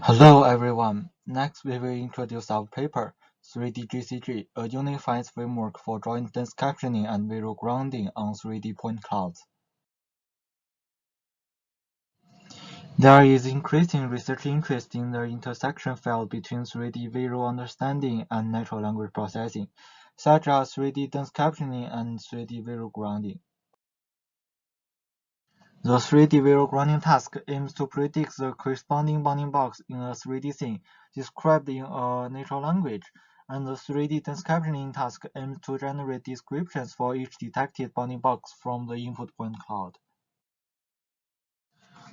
Hello everyone. Next we will introduce our paper, 3D GCG, a unified framework for joint dense captioning and visual grounding on 3D point clouds. There is increasing research interest in the intersection field between 3D visual understanding and natural language processing, such as 3D dense captioning and 3D visual grounding. The 3D visual grounding task aims to predict the corresponding bounding box in a 3D scene described in a natural language, and the 3D dense captioning task aims to generate descriptions for each detected bounding box from the input point cloud.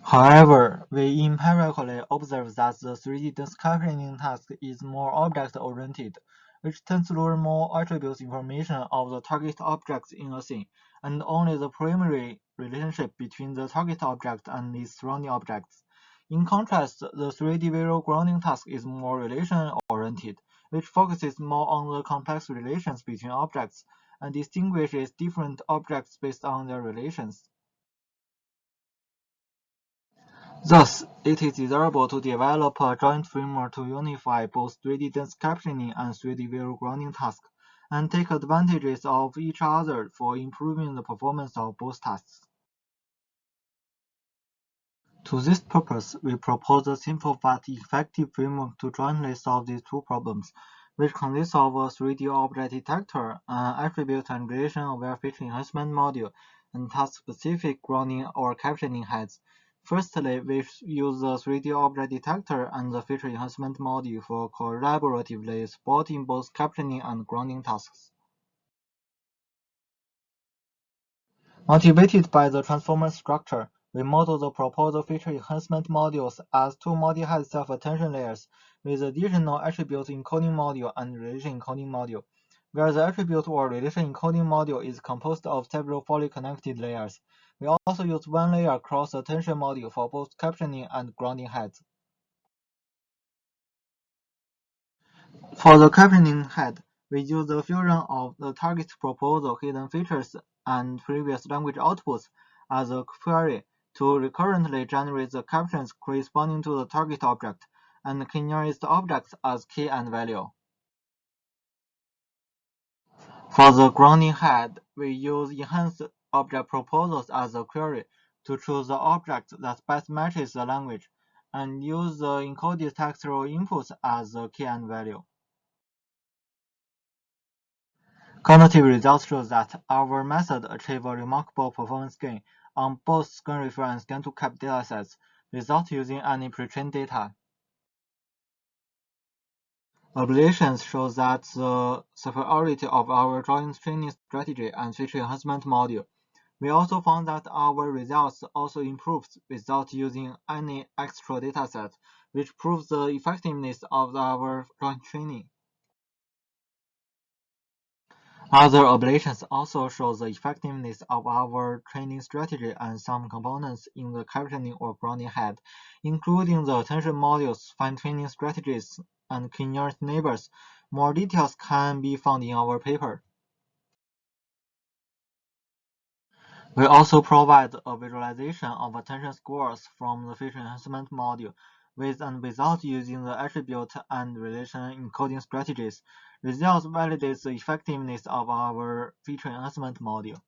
However, we empirically observe that the 3D dense captioning task is more object-oriented, which tends to learn more attributes information of the target objects in a scene, and only the primary relationship between the target object and its surrounding objects. In contrast, the 3D visual grounding task is more relation-oriented, which focuses more on the complex relations between objects and distinguishes different objects based on their relations. Thus, it is desirable to develop a joint framework to unify both 3D dense captioning and 3D visual grounding tasks, and take advantages of each other for improving the performance of both tasks. To this purpose, we propose a simple but effective framework to jointly solve these two problems, which consists of a 3D object detector, an attribute and relation-aware feature enhancement module, and task-specific grounding or captioning heads. Firstly, we use the 3D object detector and the feature enhancement module for collaboratively supporting both captioning and grounding tasks. Motivated by the transformer structure, we model the proposed feature enhancement modules as two multi-head self-attention layers with additional attribute encoding module and relation encoding module, where the attribute or relation encoding module is composed of several fully connected layers. We also use one-layer cross-attention module for both captioning and grounding heads. For the captioning head, we use the fusion of the target proposal hidden features and previous language outputs as a query to recurrently generate the captions corresponding to the target object and key nearest objects as key and value. For the grounding head, we use enhanced object proposals as a query to choose the object that best matches the language and use the encoded textual inputs as the key and value. Cognitive results show that our method achieves a remarkable performance gain on both scan-refer and scan-to-cap datasets without using any pre-trained data. Observations show that the superiority of our joint training strategy and feature enhancement module. We also found that our results also improved without using any extra dataset, which proves the effectiveness of our joint training. Other observations also show the effectiveness of our training strategy and some components in the captioning or grounding head, including the attention modules, fine-tuning strategies, and key nearest neighbors. More details can be found in our paper. We also provide a visualization of attention scores from the feature enhancement module, with and without using the attribute and relation encoding strategies. Results validate the effectiveness of our feature enhancement module.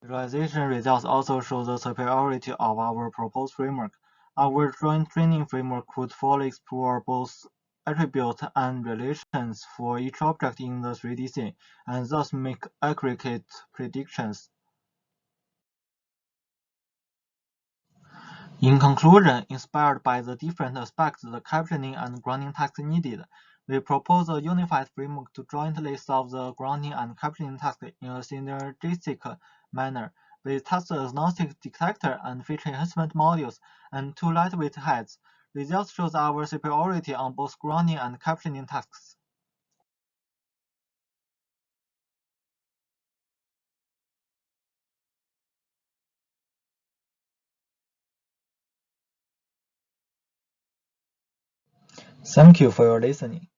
Visualization results also show the superiority of our proposed framework. Our joint training framework could fully explore both attribute and relations for each object in the 3D scene, and thus make accurate predictions. In conclusion, inspired by the different aspects the captioning and grounding tasks needed, we propose a unified framework to jointly solve the grounding and captioning tasks in a synergistic manner, with task-agnostic detector and feature enhancement modules and two lightweight heads. Results shows our superiority on both grounding and captioning tasks. Thank you for your listening.